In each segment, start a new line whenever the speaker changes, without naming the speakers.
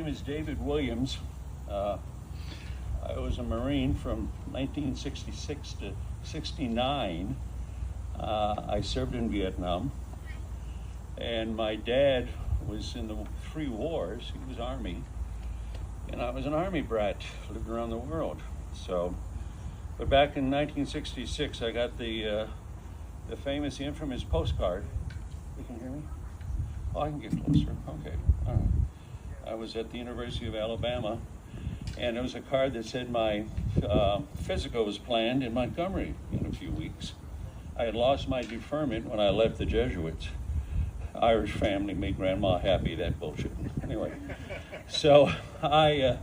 name is David Williams. I was a Marine from 1966 to 69. I served in Vietnam, and my dad was in the 3 wars. He was Army, and I was an Army brat, lived around the world. But back in 1966, I got the famous, the infamous postcard. You can hear me? Oh, I can get closer. Okay. All right. I was at the University of Alabama, and there was a card that said my physical was planned in Montgomery in a few weeks. I had lost my deferment when I left the Jesuits. Irish family made grandma happy, that bullshit. Anyway, so I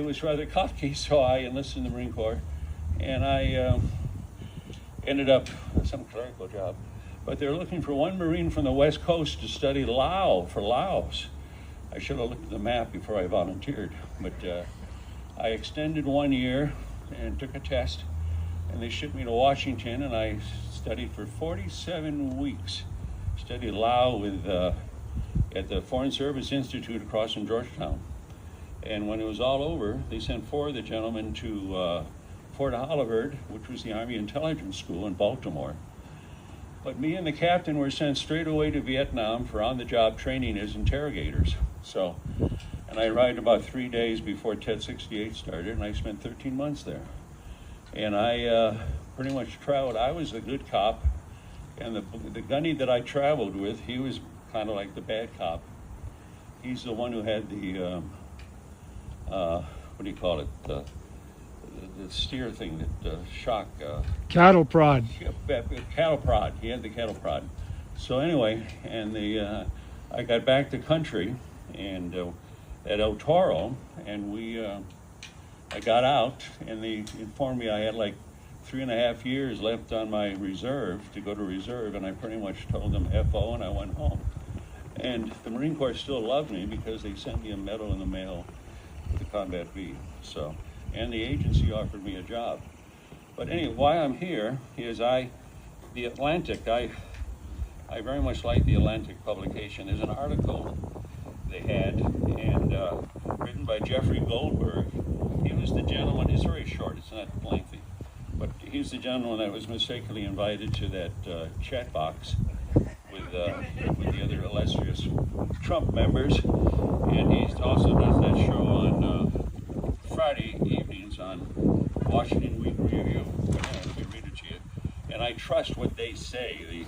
was rather cocky, so I enlisted in the Marine Corps, and I ended up some clerical job. But they're looking for one Marine from the West Coast to study Lao for Laos. I should have looked at the map before I volunteered, but I extended 1 year and took a test, and they shipped me to Washington, and I studied for 47 weeks. Studied Lao with at the Foreign Service Institute across from Georgetown. And when it was all over, they sent 4 of the gentlemen to Fort Hollywood, which was the Army Intelligence School in Baltimore. But me and the captain were sent straight away to Vietnam for on-the-job training as interrogators. And I arrived about 3 days before TED 68 started, and I spent 13 months there. And I pretty much traveled. I was the good cop, and the gunny that I traveled with, he was kind of like the bad cop. He's the one who had the, what do you call it, the steer thing, that shock.
Cattle prod.
Cattle prod. He had the cattle prod. So anyway, and I got back to country and at El Toro, and I got out, and they informed me I had like 3.5 years left on my reserve to go to reserve, and I pretty much told them F.O. and I went home. And the Marine Corps still loved me because they sent me a medal in the mail with the Combat V. And the agency offered me a job. But anyway, why I'm here is the Atlantic, I very much like the Atlantic publication. There's an article they had, and written by Jeffrey Goldberg. He was the gentleman, it's very short, it's not lengthy, but he's the gentleman that was mistakenly invited to that chat box with the other illustrious Trump members, and he also does that show on Friday evenings on Washington Week Review. Let me read it to you. And I trust what they say.